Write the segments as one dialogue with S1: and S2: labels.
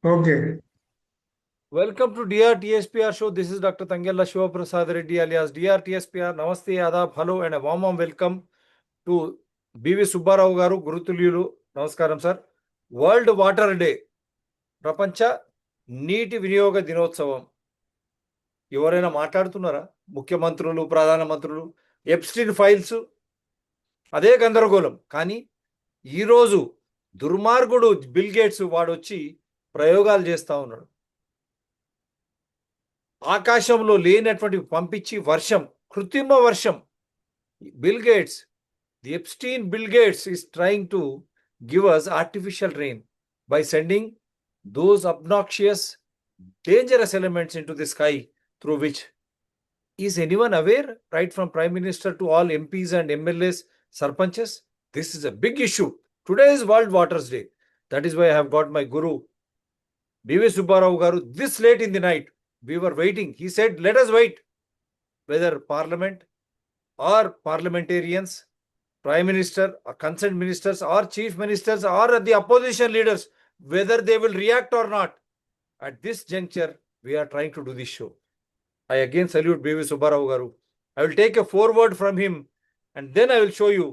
S1: Okay.
S2: Welcome to DRTSPR show. This is Dr. Tangella Shiva Prasad Reddy alias DRTSPR. Namaste, Adab, hello, and a warm welcome to BV Subba Rao garu, Gurutulyulu. Namaskaram, sir. World Water Day. ప్రపంచ నీటి వినియోగ దినోత్సవం. ఎవరైనా మాట్లాడుతున్నారా? ముఖ్యమంత్రులు, ప్రధానమంత్రులు, Epstein files, అదే గందరగోళం. కానీ ఈరోజు దుర్మార్గుడు బిల్ గేట్స్ వాడొచ్చి ప్రయోగాలు చేస్తా ఉన్నాడు. ఆకాశంలో లేనటువంటి పంపించి వర్షం, కృత్రిమ వర్షం. Bill gates, the Epstein Bill Gates is trying to give us artificial rain by sending those obnoxious, dangerous elements into the sky through which is anyone aware, right from Prime Minister to all MPs and MLAs, Sarpanches? This is a big issue. Today is World Waters Day. That is why I have got my guru, BV Subba Rao garu, this late in the night. We were waiting. He said, let us wait whether Parliament or parliamentarians, Prime Minister, or concerned ministers, or chief ministers, or the opposition leaders, whether they will react or not. At this juncture, we are trying to do this show. I again salute BV Subba Rao garu. I will take a foreword from him and then I will show you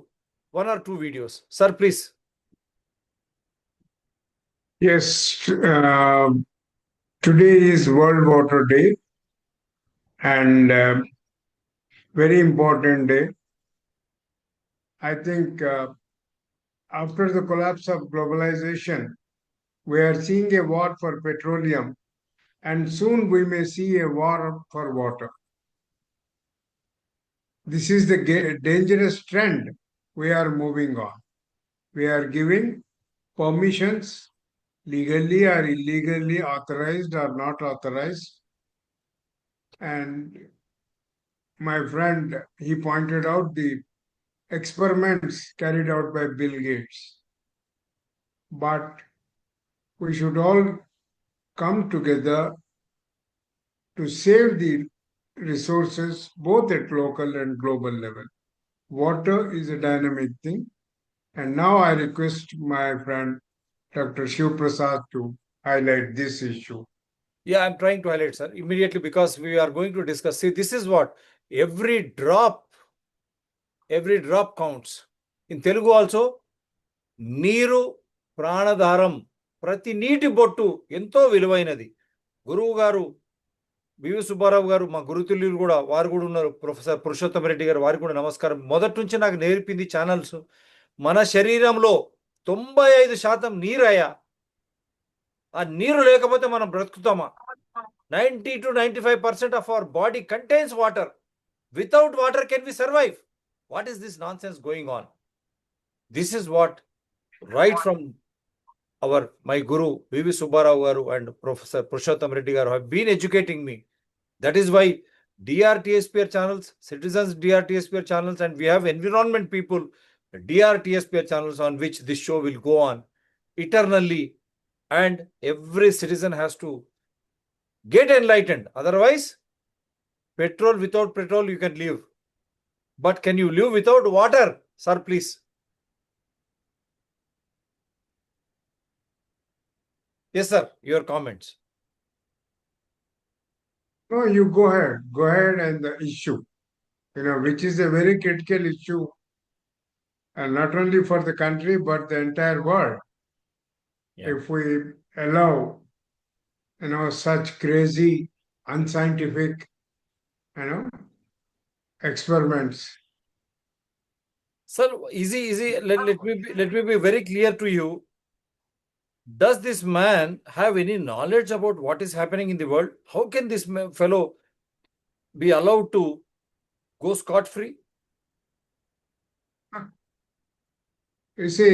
S2: one or two videos. Sir, please.
S1: Yes. Today is World Water Day and very important day. I think after the collapse of globalization, we are seeing a war for petroleum, and soon we may see a war for water. This is the dangerous trend we are moving on. We are giving permissions, legally or illegally, authorized or not authorized. And my friend, he pointed out the experiments carried out by Bill Gates. But we should all come together to save the resources both at local and global level. Water is a dynamic thing. And now I request my friend Dr. Shiv Prasad to highlight this issue.
S2: Yeah, I'm trying to highlight, sir, immediately because we are going to discuss. See, this is what every drop counts. In Telugu also, నీరు ప్రాణధారం. ప్రతి నీటి బొట్టు ఎంతో విలువైనది. గురువు గారు BV Subbarao గారు, మా గురుతుల్యులు కూడా, వారు కూడా ఉన్నారు. ప్రొఫెసర్ పురుషోత్తమ రెడ్డి గారు, వారికి కూడా నమస్కారం. మొదటి నుంచి నాకు నేర్పింది ఛానల్స్. మన శరీరంలో 95% నీరయ్యా. ఆ నీరు లేకపోతే మనం బ్రతుకుతామా? 90 to 95% of our body contains water. Without water, can we survive? What is this nonsense going on? This is what, right from my guru, B.V. Subba Rao garu and Professor Purushottam Reddy garu have been educating me. That is why DRTSPR channels, citizens DRTSPR channels, and we have environment people, DRTSPR channels on which this show will go on eternally. And every citizen has to get enlightened. Otherwise, without petrol, you can live. But can you live without water? Sir, please. Yes, sir. Your comments.
S1: No, you go ahead. Go ahead and the issue, which is a very critical issue, and not only for the country, but the entire world.
S2: Yeah.
S1: If we allow, such crazy, unscientific, experiments.
S2: Sir, easy. Let me be very clear to you. Does this man have any knowledge about what is happening in the world? How can this fellow be allowed to go scot-free?
S1: You see,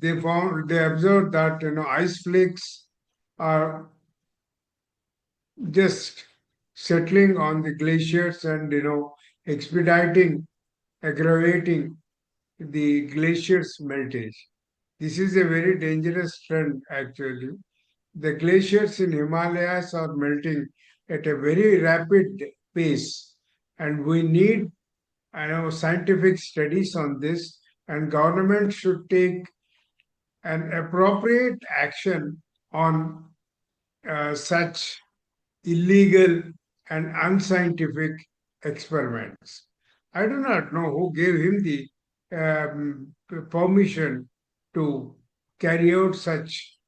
S1: they observed that ice flakes are just settling on the glaciers and expediting, aggravating the glaciers meltage. This is a very dangerous trend actually. The glaciers in Himalayas are melting at a very rapid pace, and we need scientific studies on this, and government should take an appropriate action on such illegal and unscientific experiments. I do not know who gave him the permission to carry out such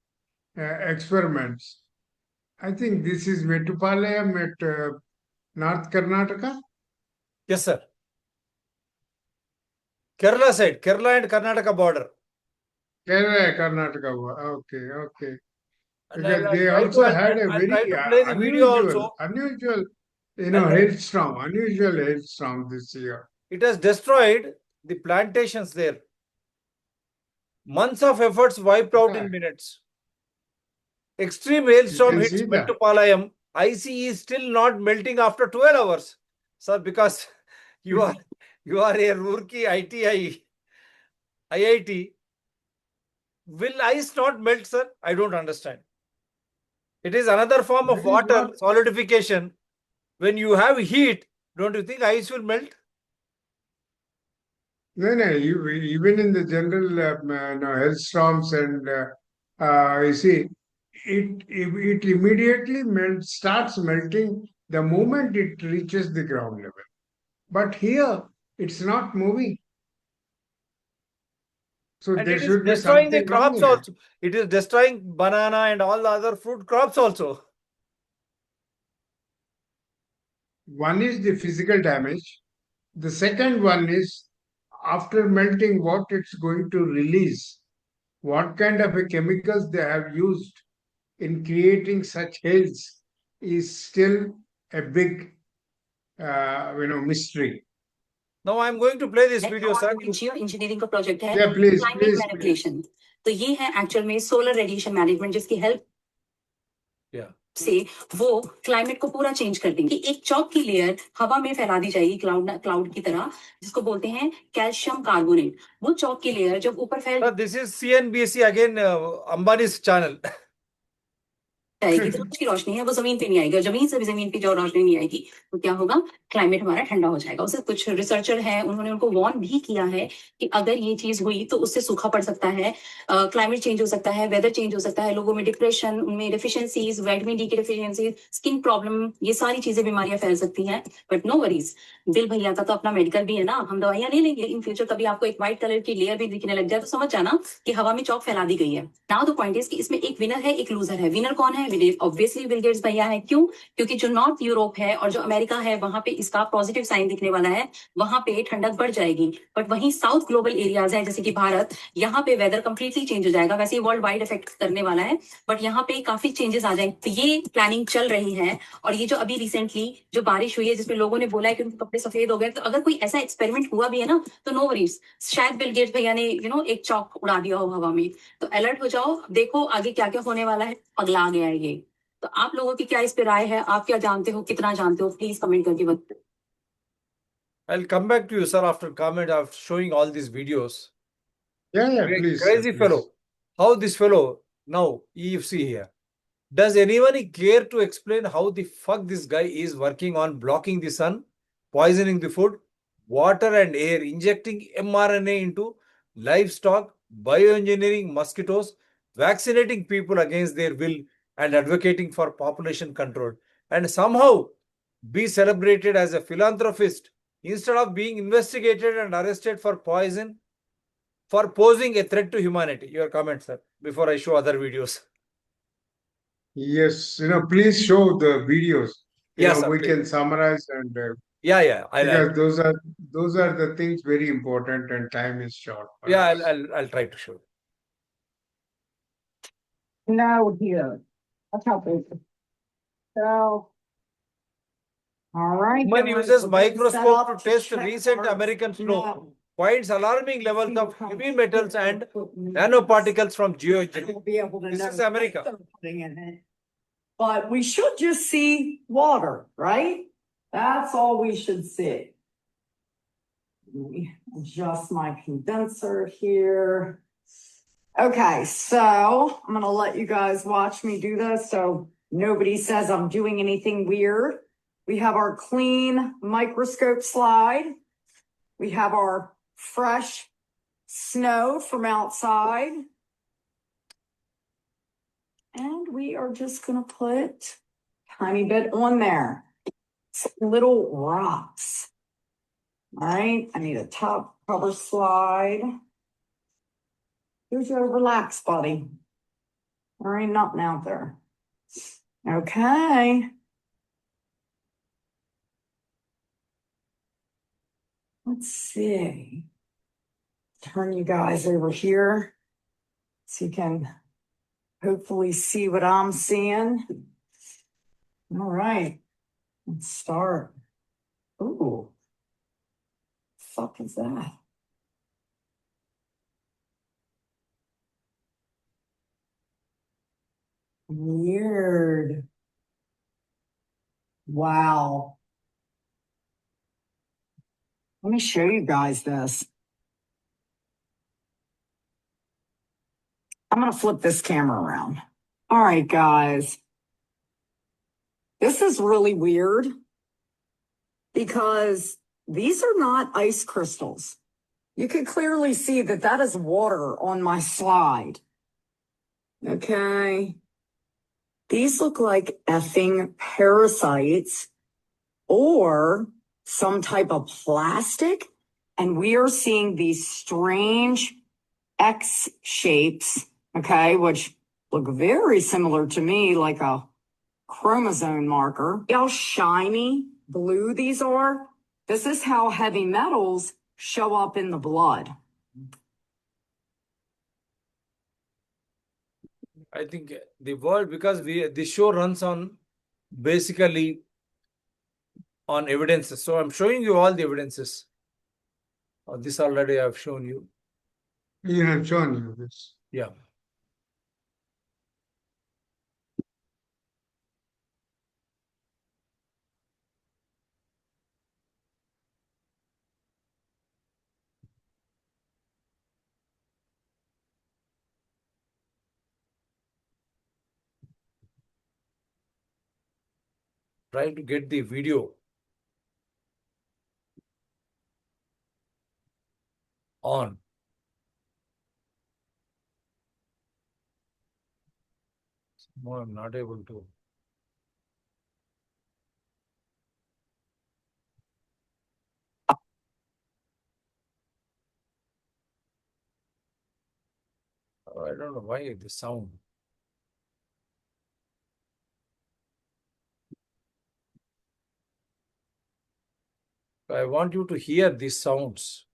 S1: experiments. I think this is Metupalayam at North Karnataka.
S2: Yes, sir. Kerala side, Kerala and Karnataka border.
S1: Kerala, Karnataka. Okay, okay.
S2: And
S1: Because they
S2: I'll
S1: also had a
S2: I'll try
S1: very
S2: to play the video also.
S1: unusual,
S2: And
S1: hailstorm, unusual hailstorm this year.
S2: it has destroyed the plantations there. Months of efforts wiped out in minutes. Extreme hailstorm
S1: can
S2: hits
S1: see that.
S2: Mettupalayam. ICE is still not melting after 12 hours. Sir, because you are a Roorkee IIT. Will ice not melt, sir? I don't understand. It is another form of
S1: That is
S2: water
S1: what.
S2: solidification. When you have heat, don't you think ice will melt?
S1: No, no, even in the general hailstorms and you see, it immediately starts melting the moment it reaches the ground level. But here, it's not moving. So
S2: And
S1: there
S2: it is
S1: should be
S2: destroying the
S1: something wrong
S2: crops
S1: in it.
S2: also. It is destroying banana and all the other fruit crops also.
S1: One is the physical damage. The second one is after melting, what it's going to release, what kind of a chemicals they have used in creating such hails is still a big, mystery.
S2: Now I am going to play this video, sir.
S3: Jio engineering का project है
S1: Yeah, please,
S3: climate
S1: please, please.
S3: Manipulation. तो ये है actual में solar radiation management जिसकी help
S2: Yeah.
S3: से वो climate को पूरा चेंज कर देंगे। एक चौक की लेयर हवा में फैला दी जाएगी क्लाउड की तरह, जिसको बोलते हैं कैल्शियम कार्बोनेट। वो चौक की लेयर जब ऊपर फैल
S2: Sir, this is CNBC again, Ambani's channel.
S3: जाएगी तो उसकी रोशनी है वो जमीन पे नहीं आएगी, और जमीन से भी जमीन पे जो रोशनी नहीं आएगी तो क्या होगा, क्लाइमेट हमारा ठंडा हो जाएगा। उसे कुछ रिसर्चर है उन्होंने उनको वार्न भी किया है कि अगर ये चीज हुई तो उससे सूखा पड़ सकता है, क्लाइमेट चेंज हो सकता है, वेदर चेंज हो सकता है, लोगों में डिप्रेशन, उनमें डिफिशियंसीज, विटामिन डी की डिफिशियंसी, स्किन प्रॉब्लम, ये सारी चीजें बीमारियां फैल सकती हैं। बट नो वरीज, दिल भैया का तो अपना मेडिकल भी है ना, हम दवाइयां नहीं लेंगे। इन फ्यूचर कभी आपको एक व्हाइट कलर की लेयर भी दिखने लग जाए तो समझ जाना कि हवा में चौक फैला दी गई है। नाउ द पॉइंट इज कि इसमें एक विनर है एक लूजर है। विनर कौन है? ऑब्वियसली बिल गेट्स भैया है। क्यों? क्योंकि जो नॉर्थ यूरोप है और जो अमेरिका है वहां पे इसका पॉजिटिव साइन दिखने वाला है, वहां पे ठंडक बढ़ जाएगी। बट वहीं साउथ ग्लोबल एरियाज है जैसे कि भारत, यहाँ पे वेदर कंप्लीटली चेंज हो जाएगा। वैसे वर्ल्ड वाइड इफेक्ट करने वाला है, बट यहाँ पे काफी चेंजेस आ जाएंगे। तो ये प्लानिंग चल रही है। और ये जो अभी रिसेंटली जो बारिश हुई है जिसमें लोगों ने बोला है कि उनके कपड़े सफेद हो गए, तो अगर कोई ऐसा एक्सपेरिमेंट हुआ भी है ना तो नो वरीज, शायद बिल गेट्स भैया ने एक चौक उड़ा दिया हो हवा में। तो अलर्ट हो जाओ, देखो आगे क्या क्या होने वाला है। पगला गया है ये। तो आप लोगों की क्या इस पे राय है? आप क्या जानते हो, कितना जानते हो? प्लीज कमेंट करके बताओ।
S2: I'll come back to you, sir, after comment of showing all these videos.
S1: Yeah, please.
S2: Crazy
S1: Please.
S2: fellow. How this fellow now, you see here. Does anyone care to explain how the fuck this guy is working on blocking the sun, poisoning the food, water and air, injecting mRNA into livestock, bioengineering mosquitoes, vaccinating people against their will, and advocating for population control, and somehow be celebrated as a philanthropist instead of being investigated and arrested for posing a threat to humanity? Your comment, sir, before I show other videos.
S1: Yes, please show the videos.
S2: Yes, sir,
S1: We
S2: please.
S1: can summarize and
S2: Yeah.
S1: because those are the things very important and time is short.
S2: Yeah, I'll try to show.
S4: No, here. That's how big. So. All right.
S2: Human
S4: guys,
S2: uses
S4: we're gonna set
S2: microscope
S4: up
S2: to test
S4: check
S2: recent
S4: our
S2: American snow,
S4: snow.
S2: finds alarming levels of
S4: See
S2: heavy
S4: how
S2: metals
S4: thick
S2: and
S4: we're putting this.
S2: nanoparticles from
S4: We'll
S2: geoengineering.
S4: be able to
S2: This
S4: know
S2: is America.
S4: what they're putting in it. But we should just see water, right? That's all we should see. Let me adjust my condenser here. Okay, so I'm gonna let you guys watch me do this so nobody says I'm doing anything weird. We have our clean microscope slide. We have our fresh snow from outside. And we are just gonna put tiny bit on there. Little rocks. All right, I need a top cover slide. Here's your relax, buddy. There ain't nothing out there. Okay. Let's see. Turn you guys over here so you can hopefully see what I'm seeing. All right, let's start. Ooh, fuck is that? Weird. Wow. Let me show you guys this. I'm going to flip this camera around. All right, guys. This is really weird because these are not ice crystals. You can clearly see that that is water on my slide. Okay. These look like effing parasites or some type of plastic. And we are seeing these strange X shapes, okay, which look very similar to me, like a chromosome marker. See how shiny blue these are? This is how heavy metals show up in the blood.
S2: I think the world, because this show runs on basically on evidences. So I'm showing you all the evidences. This already I've shown you.
S1: You have shown you this.
S2: Yeah. Trying to get the video on. No, I'm not able to. I don't know why the sound. I want you to hear these sounds.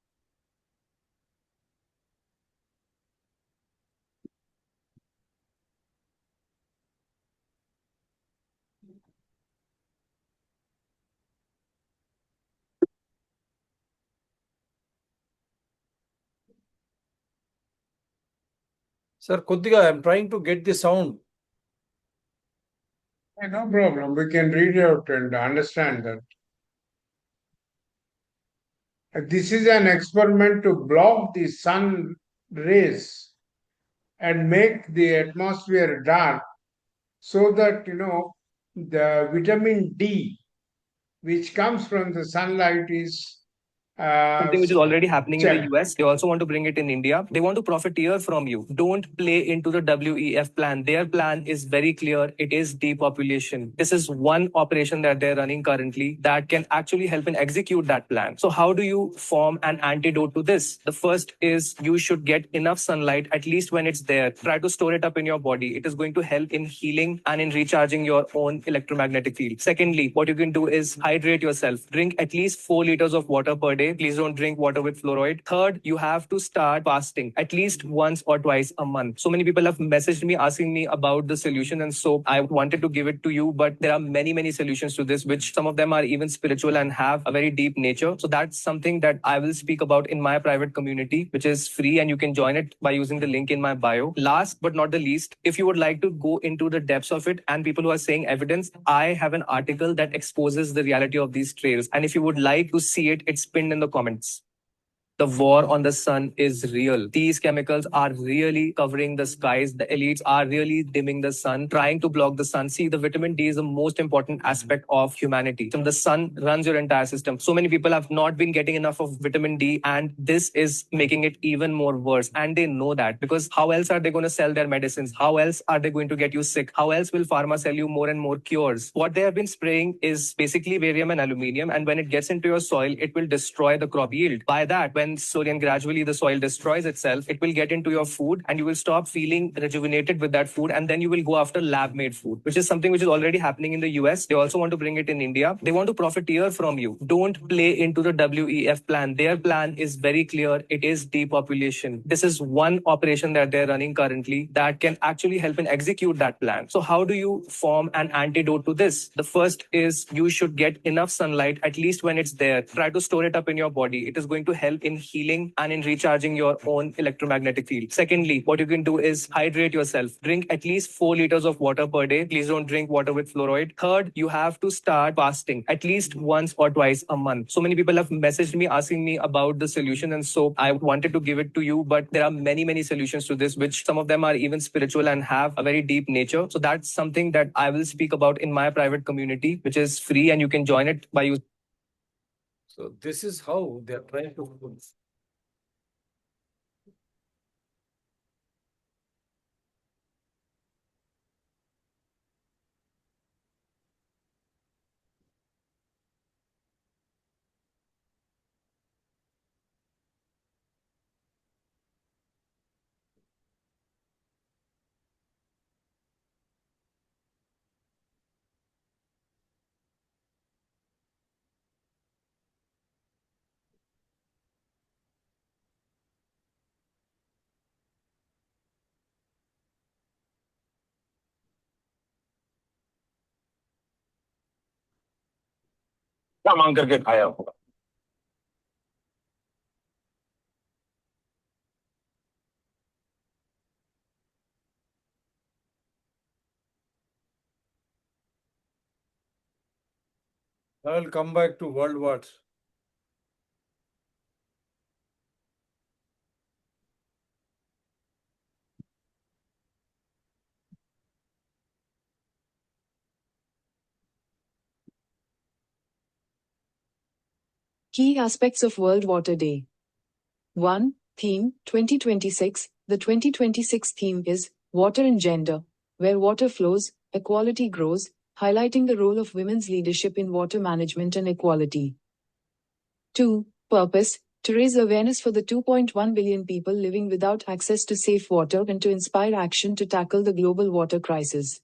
S2: Sir, Kuddiga, I'm trying to get the sound.
S1: No problem. We can read out and understand that. This is an experiment to block the sun rays and make the atmosphere dark so that, the vitamin D, which comes from the sunlight, is
S5: Something which is already happening in the
S1: checked.
S5: US. They also want to bring it in India. They want to profiteer from you. Don't play into the WEF plan. Their plan is very clear. It is depopulation. This is one operation that they're running currently that can actually help and execute that plan. So how do you form an antidote to this? The first is you should get enough sunlight, at least when it's there. Try to store it up in your body. It is going to help in healing and in recharging your own electromagnetic field. Secondly, what you can do is hydrate yourself. Drink at least 4 liters of water per day. Please don't drink water with fluoride. Third, you have to start fasting at least once or twice a month. So many people have messaged me asking me about the solution, and so I wanted to give it to you, but there are many solutions to this, which some of them are even spiritual and have a very deep nature. So that's something that I will speak about in my private community, which is free, and you can join it by using the link in my bio. Last but not the least, if you would like to go into the depths of it and people who are saying evidence, I have an article that exposes the reality of these trails. And if you would like to see it, it's pinned in the comments. The war on the sun is real. These chemicals are really covering the skies. The elites are really dimming the sun, trying to block the sun. See, the vitamin D is the most important aspect of humanity. The sun runs your entire system. So many people have not been getting enough of vitamin D, and this is making it even more worse. And they know that, because how else are they going to sell their medicines? How else are they going to get you sick? How else will pharma sell you more and more cures? What they have been spraying is basically barium and aluminium, and when it gets into your soil, it will destroy the crop yield. By that, when slowly and gradually the soil destroys itself, it will get into your food, and you will stop feeling rejuvenated with that food, and then you will go after lab-made food, which is something which is already happening in the US. They also want to bring it in India. They want to profiteer from you. Don't play into the WEF plan. Their plan is very clear. It is depopulation. This is one operation that they're running currently that can actually help and execute that plan. So how do you form an antidote to this? The first is you should get enough sunlight, at least when it's there. Try to store it up in your body. It is going to help in healing and in recharging your own electromagnetic field. Secondly, what you can do is hydrate yourself. Drink at least 4 liters of water per day. Please don't drink water with fluoride. Third, you have to start fasting at least once or twice a month. So many people have messaged me asking me about the solution, and so I wanted to give it to you, but there are many solutions to this, which some of them are even spiritual and have a very deep nature. So that's something that I will speak about in my private community, which is free, and you can join it by using.
S2: So this is how they are trying to.
S6: क्या मांग करके खाया होगा।
S2: I will come back to world wars.
S7: Key aspects of World Water Day. 1. Theme 2026. The 2026 theme is Water and Gender, where water flows, equality grows, highlighting the role of women's leadership in water management and equality. 2. Purpose to raise awareness for the 2.1 billion people living without access to safe water and to inspire action to tackle the global water crisis.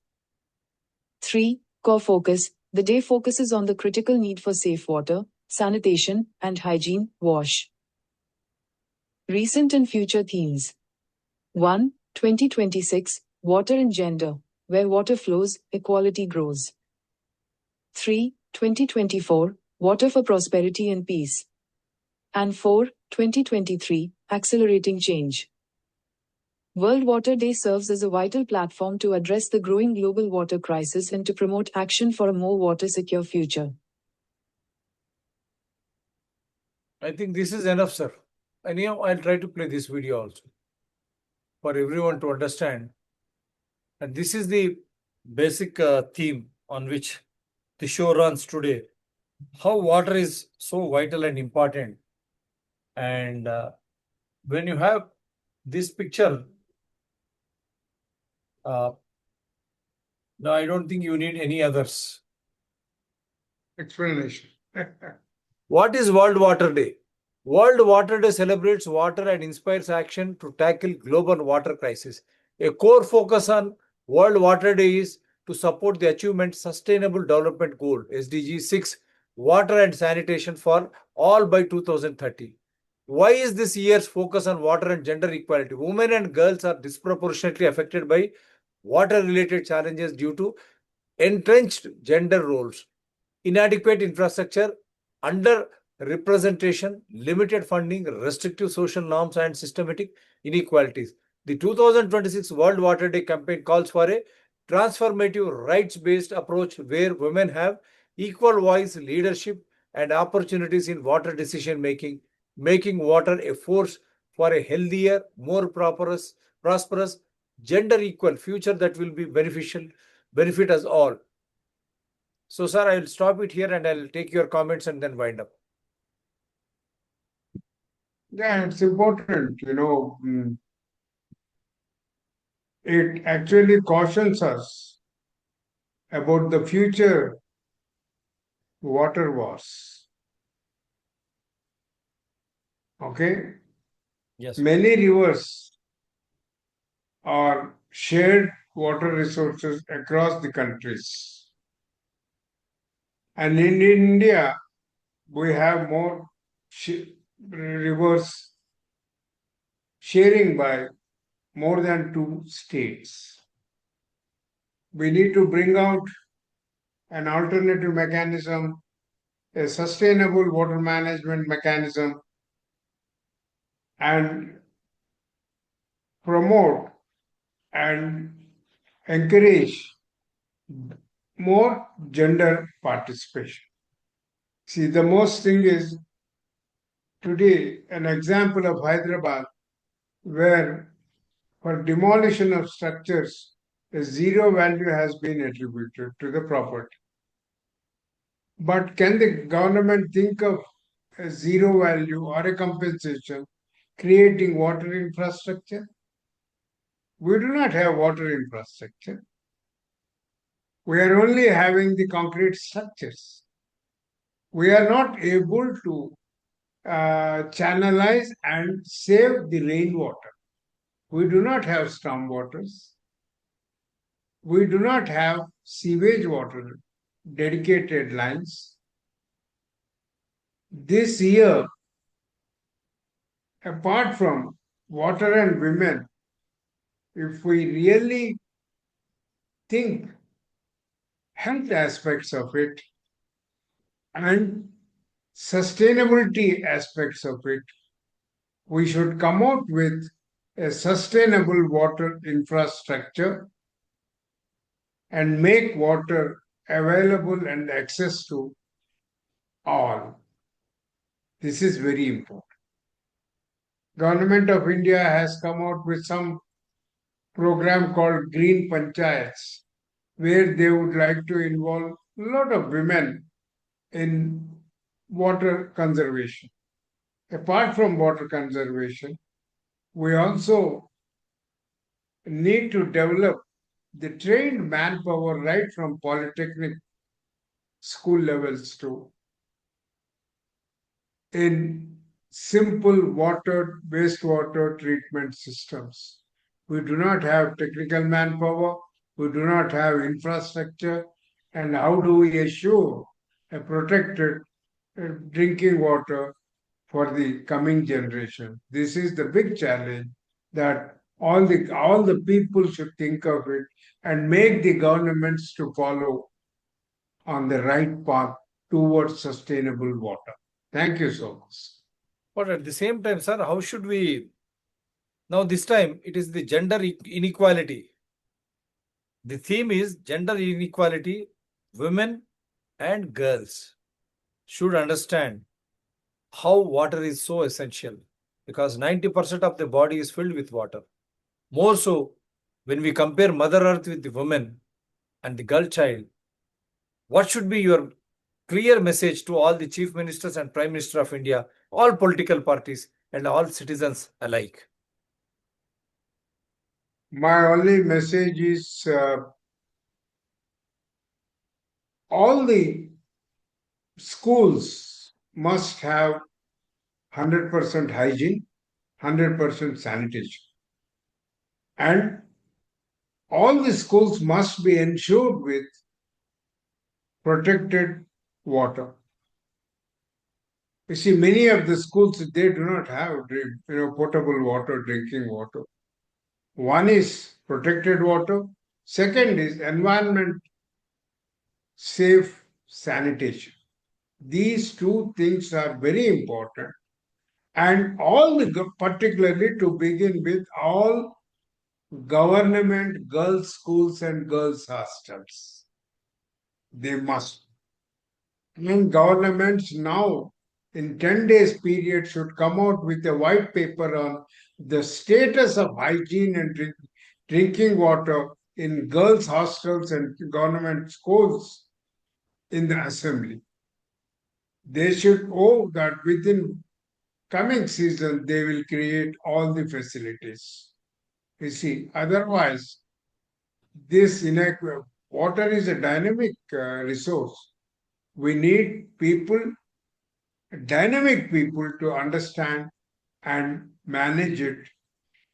S7: 3. Core focus. The day focuses on the critical need for safe water, sanitation, and hygiene, WASH. Recent and future themes. 1. 2026, Water and Gender, where water flows, equality grows. 3. 2024, Water for Prosperity and Peace. And 4. 2023, Accelerating Change. World Water Day serves as a vital platform to address the growing global water crisis and to promote action for a more water-secure future.
S2: I think this is enough, sir. Anyhow, I'll try to play this video also for everyone to understand. And this is the basic theme on which the show runs today. How water is so vital and important. And when you have this picture, no, I don't think you need any others.
S1: Explanation.
S2: What is World Water Day? World Water Day celebrates water and inspires action to tackle global water crisis. A core focus on World Water Day is to support the achievement Sustainable Development Goal SDG 6, water and sanitation for all by 2030. Why is this year's focus on water and gender equality? Women and girls are disproportionately affected by water-related challenges due to entrenched gender roles, inadequate infrastructure, under-representation, limited funding, restrictive social norms, and systematic inequalities. The 2026 World Water Day campaign calls for a transformative rights-based approach where women have equal voice, leadership, and opportunities in water decision-making. making water a force for a healthier, more prosperous, gender equal future that will be benefit us all. So, sir, I will stop it here and I'll take your comments and then wind up.
S1: Yeah, it's important, it actually cautions us about the future water wars. Okay?
S2: Yes.
S1: Many rivers are shared water resources across the countries. And in India, we have more rivers sharing by more than 2 states. We need to bring out an alternative mechanism, a sustainable water management mechanism, and promote and encourage more gender participation. See, the most thing is today an example of Hyderabad where for demolition of structures, a zero value has been attributed to the property. But can the government think of a zero value or a compensation creating water infrastructure? We do not have water infrastructure. We are only having the concrete structures. We are not able to channelize and save the rainwater. We do not have storm waters. We do not have sewage water dedicated lines. This year, apart from water and women, if we really think health aspects of it and sustainability aspects of it, we should come out with a sustainable water infrastructure and make water available and access to all. This is very important. Government of India has come out with some program called Green Panchayats, where they would like to involve a lot of women in water conservation. Apart from water conservation, we also need to develop the trained manpower right from polytechnic school levels to in simple water, wastewater treatment systems. We do not have technical manpower, we do not have infrastructure, and how do we assure a protected drinking water for the coming generation? This is the big challenge that all the people should think of it and make the governments to follow on the right path towards sustainable water. Thank you so much.
S2: But at the same time, sir, how should we? Now, this time it is the gender inequality. The theme is gender inequality. Women and girls should understand how water is so essential because 90% of the body is filled with water. More so when we compare Mother Earth with the woman and the girl child. What should be your clear message to all the chief ministers and prime minister of India, all political parties and all citizens alike?
S1: My only message is all the schools must have 100% hygiene, 100% sanitation. And all the schools must be ensured with protected water. You see, many of the schools, they do not have potable water, drinking water. One is protected water. Second is environment safe sanitation. These two things are very important. And particularly to begin with, all government girls' schools and girls' hostels. They must. And governments now in 10 days period should come out with a white paper on the status of hygiene and drinking water in girls' hostels and government schools in the assembly. They should owe that within coming season they will create all the facilities. You see, otherwise, this water is a dynamic resource. We need people, dynamic people, to understand and manage it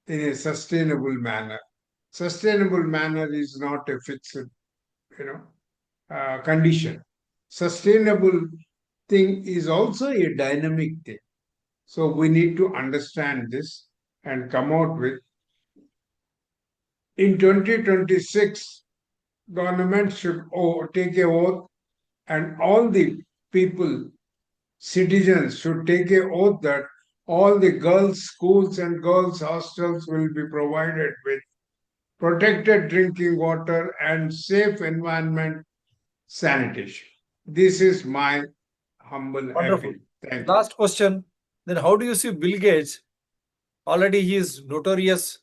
S1: in a sustainable manner. Sustainable manner is not a fixed, condition. Sustainable thing is also a dynamic thing. So we need to understand this and come out with. In 2026, government should take a oath, and all the people, citizens should take a oath that all the girls' schools and girls' hostels will be provided with protected drinking water and safe environment sanitation. This is my humble
S2: Wonderful.
S1: appeal. Thank you.
S2: Last question. Then how do you see Bill Gates? Already he is notorious,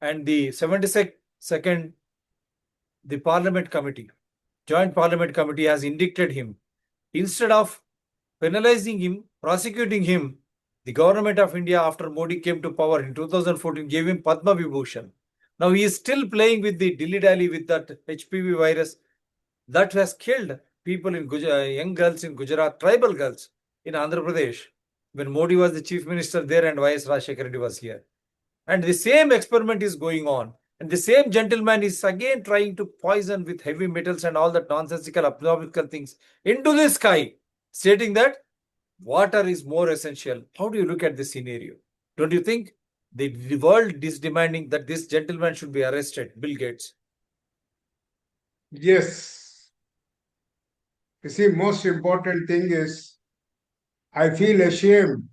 S2: and the 72nd, the Parliament Committee, Joint Parliament Committee has indicted him. Instead of penalizing him, prosecuting him, the government of India, after Modi came to power in 2014, gave him Padma Vibhushan. Now he is still playing with the dilly-dally with that HPV virus that has killed people in young girls in Gujarat, tribal girls in Andhra Pradesh, when Modi was the chief minister there and YS Rajshekar Reddy was here. And the same experiment is going on. And the same gentleman is again trying to poison with heavy metals and all that nonsensical, abnormal things into the sky, stating that water is more essential. How do you look at this scenario? Don't you think the world is demanding that this gentleman should be arrested, Bill Gates?
S1: Yes. You see, most important thing is I feel ashamed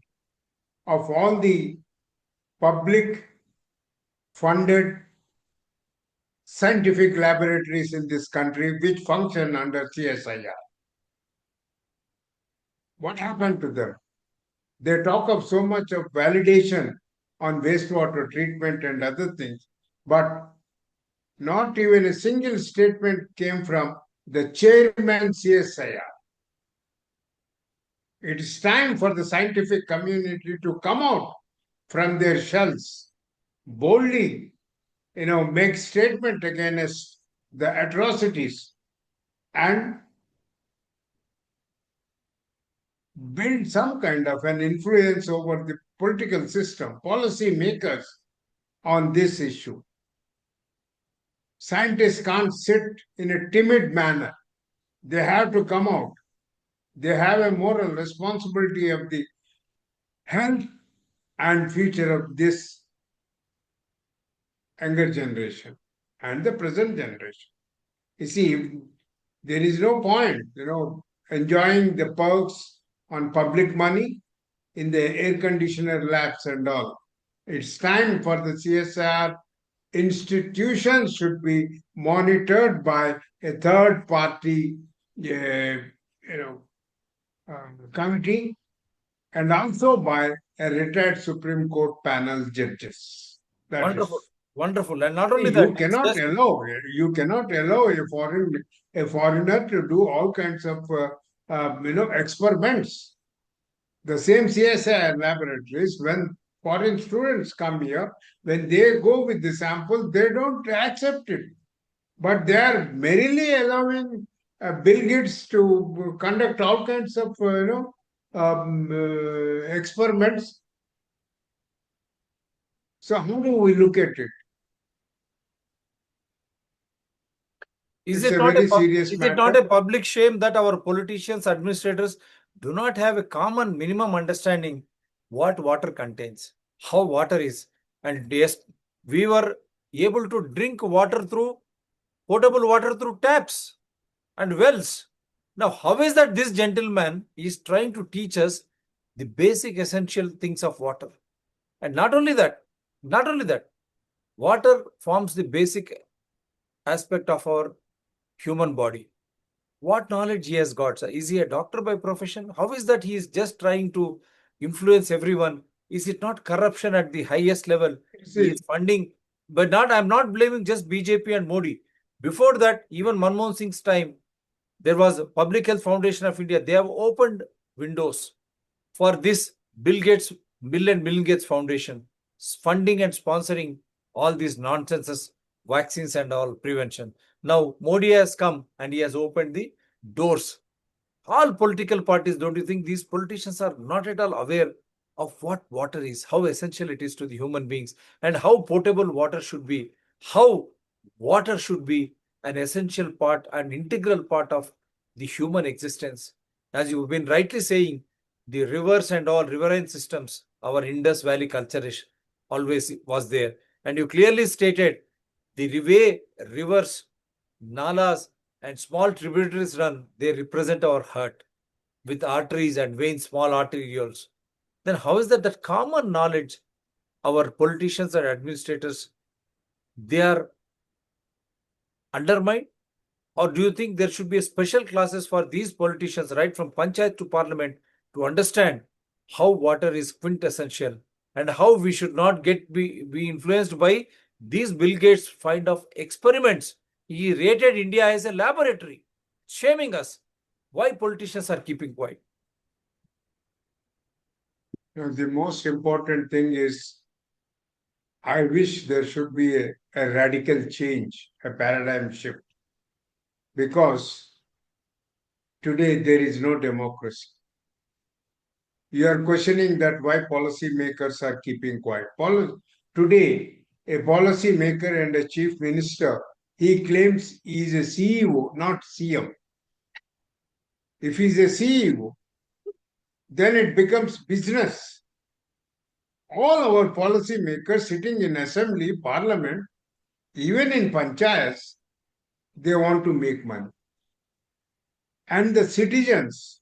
S1: of all the public funded scientific laboratories in this country which function under CSIR. What happened to them? They talk of so much of validation on wastewater treatment and other things, but not even a single statement came from the chairman CSIR. It is time for the scientific community to come out from their shells, boldly, make statement against the atrocities and build some kind of an influence over the political system, policy makers on this issue. Scientists can't sit in a timid manner. They have to come out. They have a moral responsibility of the health and future of this younger generation and the present generation. You see, there is no point, enjoying the perks on public money in the air conditioner labs and all. It's time for the CSR institutions should be monitored by a third party, committee, and also by a retired Supreme Court panel judges. That
S2: Wonderful.
S1: is,
S2: Wonderful. And not only
S1: you
S2: that,
S1: cannot allow a foreigner to do all kinds of experiments. The same CSIR laboratories, when foreign students come here, when they go with the sample, they don't accept it. But they are merely allowing Bill Gates to conduct all kinds of experiments. So how do we look at it?
S2: Is
S1: It's
S2: it
S1: a
S2: not
S1: very
S2: a
S1: serious
S2: is it
S1: matter.
S2: not a public shame that our politicians, administrators do not have a common minimum understanding what water contains, how water is, and yes, we were able to drink water through potable water through taps and wells. Now, how is that this gentleman is trying to teach us the basic essential things of water? And not only that, water forms the basic aspect of our human body. What knowledge he has got, sir? Is he a doctor by profession? How is that he is just trying to influence everyone? Is it not corruption at the highest level? He
S1: See,
S2: is funding, but not. I'm not blaming just BJP and Modi. Before that, even Manmohan Singh's time, there was a Public Health Foundation of India. They have opened windows for this Bill and Melinda Gates Foundation, funding and sponsoring all these nonsenses, vaccines and all prevention. Now Modi has come and he has opened the doors. All political parties, don't you think these politicians are not at all aware of what water is, how essential it is to the human beings, and how potable water should be, how water should be an essential part, an integral part of the human existence? As you've been rightly saying, the rivers and all riverine systems, our Indus Valley culture is always was there. And you clearly stated the way rivers, nalas, and small tributaries run, they represent our heart with arteries and veins, small arterioles. Then how is that common knowledge our politicians and administrators, they are undermined? Or do you think there should be a special classes for these politicians right from panchayat to parliament to understand how water is quintessential and how we should not be influenced by these Bill Gates kind of experiments? He rated India as a laboratory, shaming us. Why politicians are keeping quiet?
S1: the most important thing is I wish there should be a radical change, a paradigm shift, because today there is no democracy. You are questioning that why policymakers are keeping quiet. Today, a policymaker and a chief minister, he claims he is a CEO, not CM. If he's a CEO, then it becomes business. All our policymakers sitting in assembly, parliament, even in panchayats, they want to make money. And the citizens,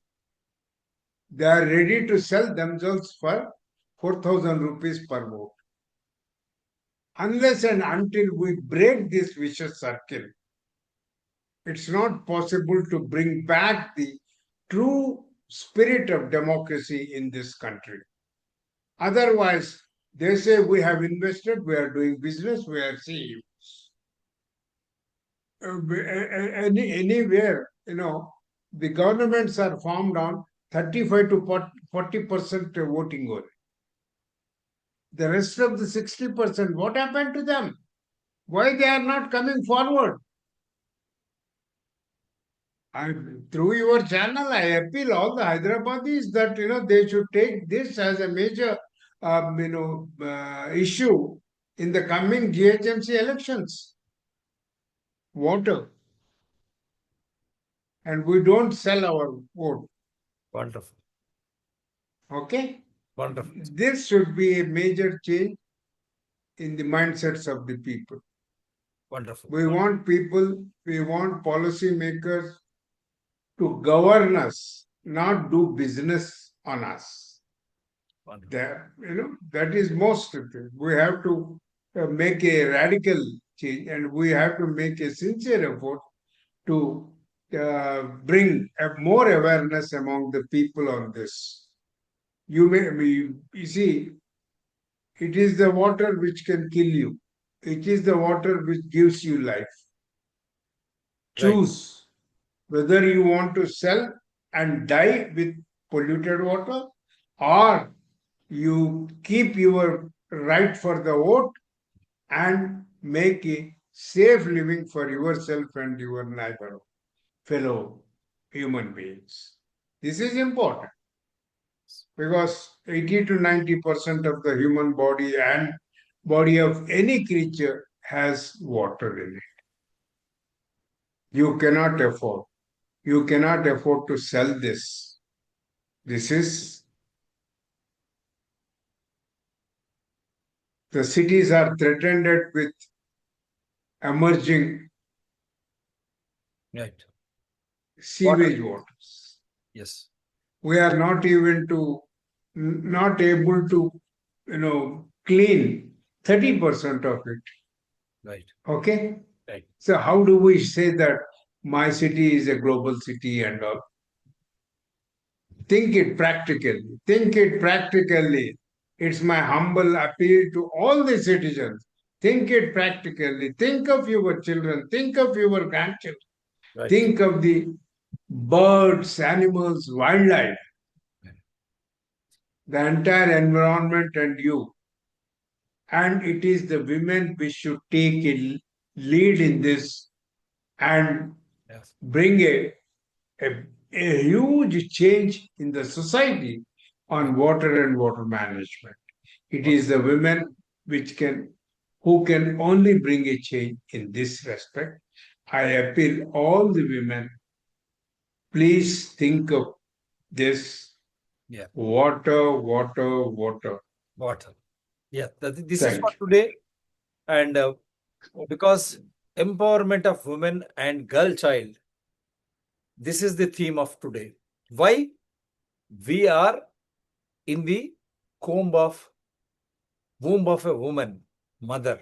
S1: they are ready to sell themselves for 4,000 rupees per vote. Unless and until we break this vicious circle, it's not possible to bring back the true spirit of democracy in this country. Otherwise, they say we have invested, we are doing business, we are seeing. Anywhere, the governments are formed on 35 to 40% voting only. The rest of the 60%, what happened to them? Why they are not coming forward? Through your channel, I appeal all the Hyderabadis that they should take this as a major issue in the coming GHMC elections. Water, and we don't sell our vote.
S2: Wonderful.
S1: Okay,
S2: Wonderful.
S1: this should be a major change in the mindsets of the people.
S2: Wonderful.
S1: We want people, we want policymakers to govern us, not do business on us.
S2: Wonderful.
S1: That is most of it. We have to make a radical change, and we have to make a sincere effort to bring more awareness among the people on this. You see, it is the water which can kill you. It is the water which gives you life.
S2: Right.
S1: Choose whether you want to sell and die with polluted water, or you keep your right for the vote and make a safe living for yourself and your neighbor, fellow human beings. This is important because 80 to 90% of the human body and body of any creature has water in it. You cannot afford. You cannot afford to sell this. This is, the cities are threatened with emerging
S2: Right.
S1: sewage waters.
S2: Yes.
S1: We are not able to, clean 30% of it.
S2: Right.
S1: Okay?
S2: Right.
S1: So how do we say that my city is a global city and all. Think it practically. Think it practically. It's my humble appeal to all the citizens. Think it practically. Think of your children. Think of your grandchildren.
S2: Right.
S1: Think of the birds, animals, wildlife, the entire environment, and you. And it is the women which should take a lead in this and
S2: Yes.
S1: bring a, a huge change in the society on water and water management. It is the women who can only bring a change in this respect. I appeal all the women, please think of this
S2: Yeah.
S1: water, water, water.
S2: Water. Yeah. This is for
S1: Thank you.
S2: today. And because empowerment of women and girl child, this is the theme of today. Why? We are in the womb of a woman, mother.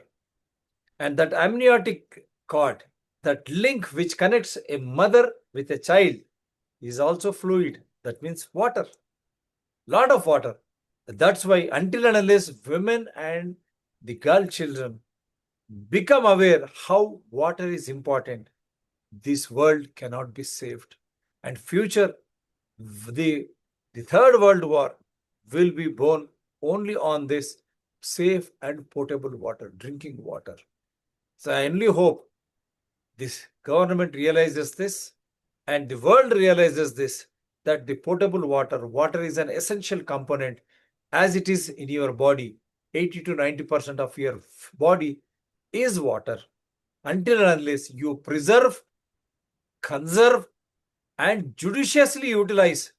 S2: And that amniotic cord, that link which connects a mother with a child, is also fluid. That means water. Lot of water. That's why until and unless women and the girl children become aware how water is important, this world cannot be saved. And future, the, the third world war will be born only on this safe and potable water, drinking water. So I only hope this government realizes this and the world realizes this, that the potable water is an essential component as it is in your body. 80 to 90% of your body is water. Until and unless you preserve, conserve, and judiciously utilize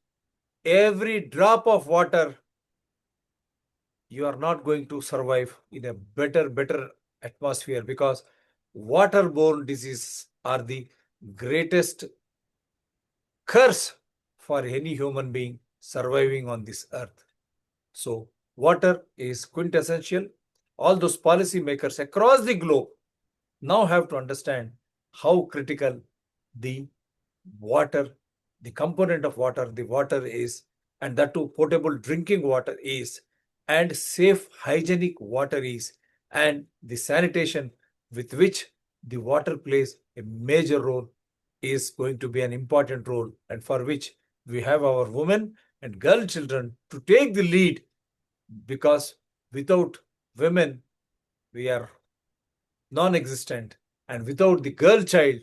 S2: every drop of water, you are not going to survive in a better atmosphere, because waterborne diseases are the greatest curse for any human being surviving on this earth. So water is quintessential. All those policy makers across the globe now have to understand how critical the water, the component of water, the water is, and that too potable drinking water is, and safe hygienic water is, and the sanitation with which the water plays a major role is going to be an important role, and for which we have our women and girl children to take the lead, because without women we are non-existent, and without the girl child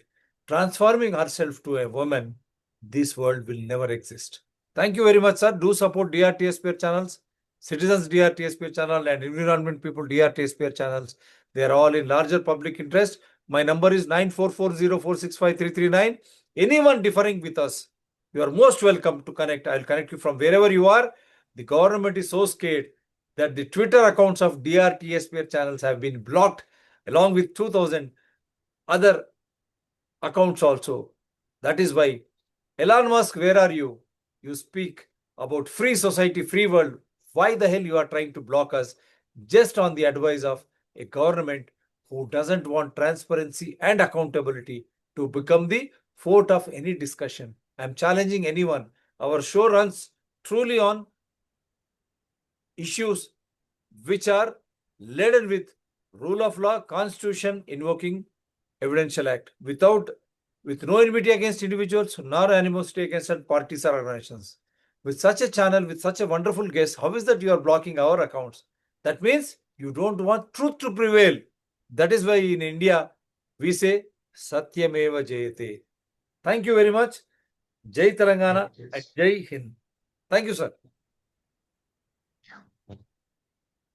S2: transforming herself to a woman, this world will never exist. Thank you very much, sir. Do support DRTSPR channels, Citizens DRTSPR channel and Environment People DRTSPR channels. They are all in larger public interest. My number is 9440465339. Anyone differing with us, you are most welcome to connect. I'll connect you from wherever you are. The government is so scared that the Twitter accounts of DRTSPR channels have been blocked, along with 2000 other accounts also. That is why, Elon Musk, where are you? You speak about free society, free world. Why the hell you are trying to block us just on the advice of a government who doesn't want transparency and accountability to become the fort of any discussion? I'm challenging anyone. Our show runs truly on issues which are laden with rule of law, constitution, invoking evidential act, with no enmity against individuals nor animosity against parties or organizations. With such a channel, with such a wonderful guest, how is that you are blocking our accounts? That means you don't want truth to prevail. That is why in India we say Satyameva Jayate. Thank you very much. Jai Telangana and Jai Hind. Thank you, sir.